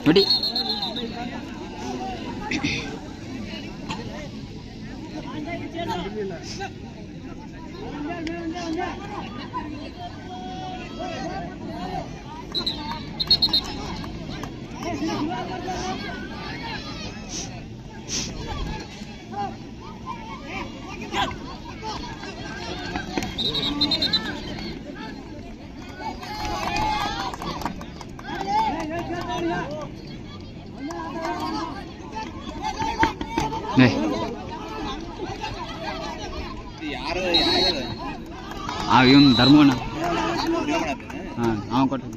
ನೋಡಿ ಇವನು ಧರ್ಮಣ್ಣ ಹಾಂ ಕೊಟ್ಟು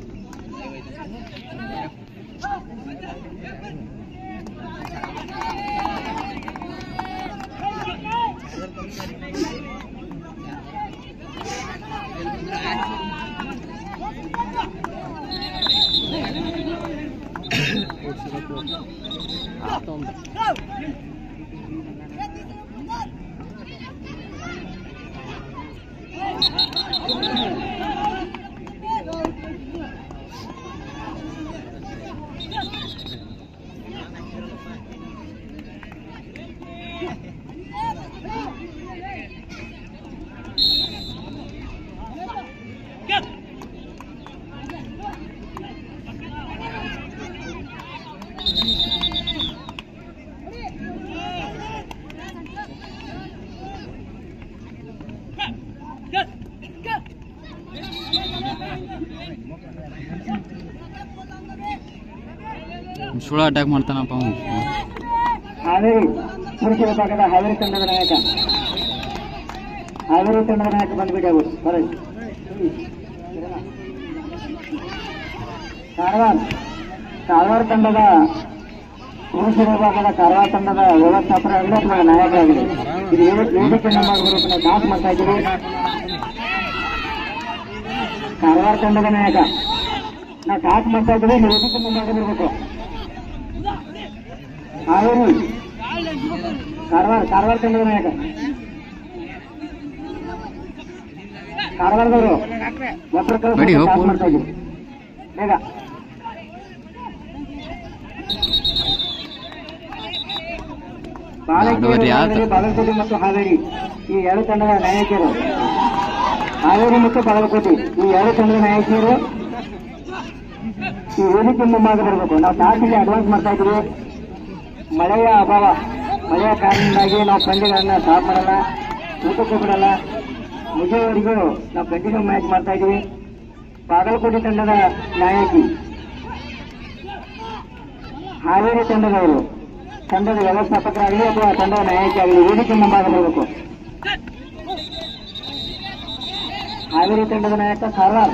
ಸುಳ್ಳ ಅಟ್ಯಾಕ್ ಮಾಡ್ತಾನಪ್ಪ ಅವನು. ಹಾವೇರಿ ಪುರುಷ ವಿಭಾಗದ ಹಾವೇರಿ ತಂಡದ ನಾಯಕ ಬಂದ್ಬಿಟ್ಟು ಅವರು ಬರೀ ಕಾರವಾರ ತಂಡದ ಪುರುಷ ವಿಭಾಗದ ಕಾರವಾರ ತಂಡದ ವ್ಯವಸ್ಥಾಪಕರಾಗಲಿ ಅಥವಾ ನಾಯಕರಾಗಲಿ ಇದು ವೇದಿಕೆ ನಮ್ಮ ಗ್ರೂಪ್ನ ದಾಸ್ ಮಾಡ್ತಾ ಇದ್ದೀವಿ. ಕಾರವಾರ ತಂಡದ ನಾಯಕ ನಾವು ಟಾಸ್ ಮಾಡ್ತಾ ಇದ್ದೀವಿ, ವೇದಿಕೆ ಮುಂದೆ ಬರಬೇಕು. ಹಾವೇರಿ ಕಾರವಾರ ತಂಡದ ನಾಯಕ ಕಾರವಾರದವರು ಟಾಸ್ ಮಾಡ್ತಾ ಇದ್ದೀವಿ. ಬೇಗ ಬಾಗಲಕೋಟೆ ಮತ್ತು ಹಾವೇರಿ ಈ ಎರಡು ತಂಡದ ನಾಯಕಿಯರು, ಹಾವೇರಿ ಮತ್ತು ಬಾಗಲಕೋಟೆ ಈ ಎರಡು ತಂಡದ ನಾಯಕಿಯರು ಈ ವೇದಿಕೆ ಮುಂಭಾಗ ಬರಬೇಕು. ನಾವು ಟಾಸಿಗೆ ಅಡ್ವಾನ್ಸ್ ಮಾಡ್ತಾ ಇದ್ದೀವಿ. ಮಳೆಯ ಅಭಾವ, ಮಳೆಯ ಕಾರಣದಿಂದಾಗಿ ನಾವು ಪಂದ್ಯಗಳನ್ನ ಸ್ಟಾಪ್ ಮಾಡಲ್ಲ, ಊಟಕ್ಕೂ ಬಿಡಲ್ಲ. ಮುಗಿಯವರೆಗೂ ನಾವು ಕಂಟಿನ್ಯೂ ಮ್ಯಾಚ್ ಮಾಡ್ತಾ ಇದ್ದೀವಿ. ಬಾಗಲಕೋಟೆ ತಂಡದ ನಾಯಕಿ, ಹಾವೇರಿ ತಂಡದವರು, ತಂಡದ ವ್ಯವಸ್ಥಾಪಕರಾಗಲಿ ಅಥವಾ ತಂಡದ ನಾಯಕಿ ಆಗಲಿ ವೇದಿಕೆ ಮುಂಭಾಗ ಬರಬೇಕು. ಹಾವೇರಿ ತಂಡದ ನಾಯಕ ಕಾರವಾರ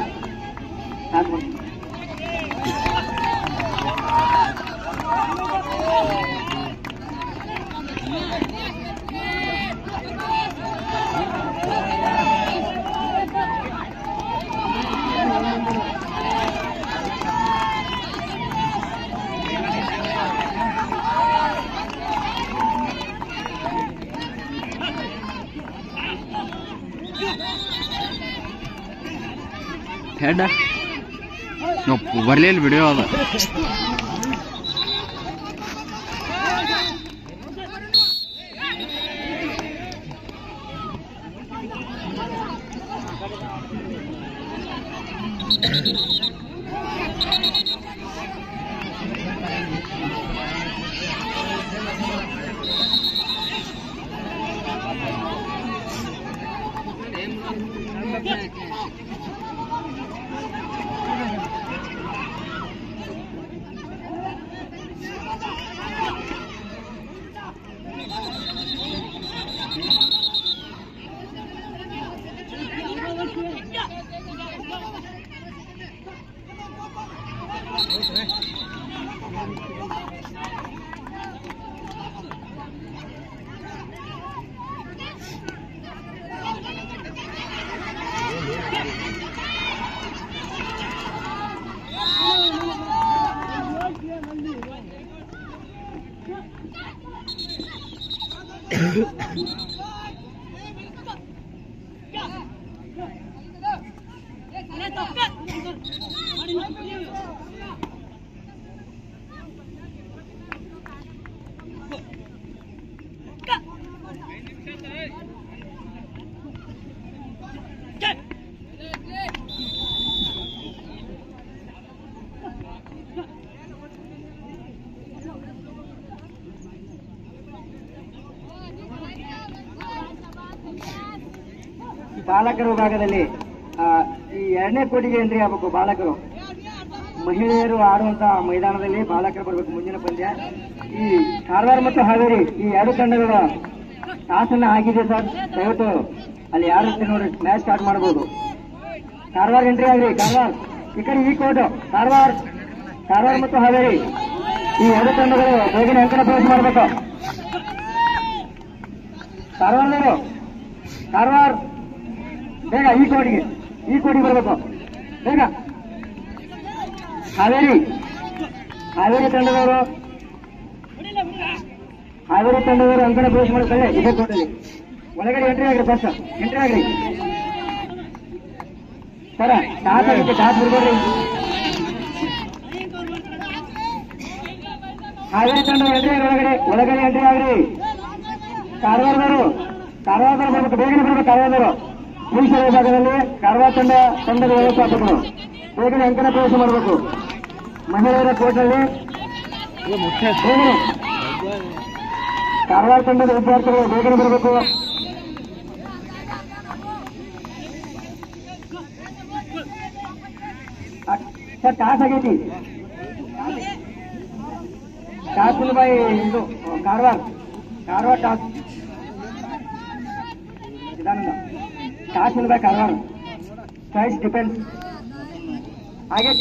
ಹೆಡ್ ಬರಲಿಲ್ಲ ವಿಡಿಯೋ ಅದ. ಬಾಲಕರ ವಿಭಾಗದಲ್ಲಿ ಈ 2ನೇ ಕೋಟಿಗೆ ಎಂಟ್ರಿ ಆಗಬೇಕು ಬಾಲಕರು. ಮಹಿಳೆಯರು ಆಡುವಂತಹ ಮೈದಾನದಲ್ಲಿ ಬಾಲಕರು ಬರಬೇಕು ಮುಂದಿನ ಪಂದ್ಯ. ಈ ಕಾರವಾರ ಮತ್ತು ಹಾವೇರಿ ಈ 2 ತಂಡಗಳ ಟಾಸನ್ನ ಆಗಿದೆ ಸರ್. ದಯವಿಟ್ಟು ಅಲ್ಲಿ ಯಾರು ನೋಡಿ ಮ್ಯಾಚ್ ಸ್ಟಾರ್ಟ್ ಮಾಡಬಹುದು. ಕಾರವಾರ ಎಂಟ್ರಿ ಆಗ್ರಿ. ಕಾರವಾರ ಈ ಕಡೆ ಈ ಕೋಟು ಕಾರವಾರ ಮತ್ತು ಹಾವೇರಿ ಈ 2 ತಂಡಗಳು ಬೇಗನೆ ಅಂಕಣ ಪ್ರವೇಶ ಮಾಡಬೇಕು. ಕಾರವಾರ ಬೇಗ ಈ ಕೋಟಿಗೆ ಬರಬೇಕು ಬೇಗ. ಹಾವೇರಿ ತಂಡದವರು ಅಂಕಣ ಪ್ರವೇಶ ಮಾಡುತ್ತಾರೆ. ಇದೇ ಕೋಟಲ್ಲಿ ಒಳಗಡೆ ಎಂಟ್ರಿ ಆಗ್ರಿ. ಫಸ್ಟ್ ಎಂಟ್ರಿ ಆಗ್ರಿ ಸರ. ಟಾಸ್ ಆಗುತ್ತೆ, ಟಾಸ್ ಬಿಡ್ಬೇಡ್ರಿ. ಹಾವೇರಿ ತಂಡ ಎಂಟ್ರಿ ಆಗ್ರಿ. ಒಳಗಡೆ ಎಂಟ್ರಿ ಆಗ್ರಿ. ಕಾರವಾರದವರು ಬರ್ಬೇಕು, ಬೇಗನೆ ಬರ್ಬೇಕು. ಕಾರವಾರದವರು ಪುರುಷರ ವಿಭಾಗದಲ್ಲಿ ಕಾರವಾರ ತಂಡದ ವ್ಯವಸ್ಥಾಪಕರು ಬೇಗನೆ ಅಂಕಣ ಪ್ರವೇಶ ಮಾಡಬೇಕು. ಮಹಿಳೆಯರ ಕೋರ್ಟ್ನಲ್ಲಿ ಬೇಗನೆ ಕಾರವಾರ ತಂಡದ ವಿದ್ಯಾರ್ಥಿಗಳು ಬೇಗನೆ ಬರಬೇಕು. ಸರ್ ಟಾಸ್ ಆಗೈತಿ. ಟಾಸ್ ಬೈ ಇದು ಕಾರವಾರ ಟಾಸ್ ಇದಾನಂದ toss by Karwar choice depends ಹಾಗೆ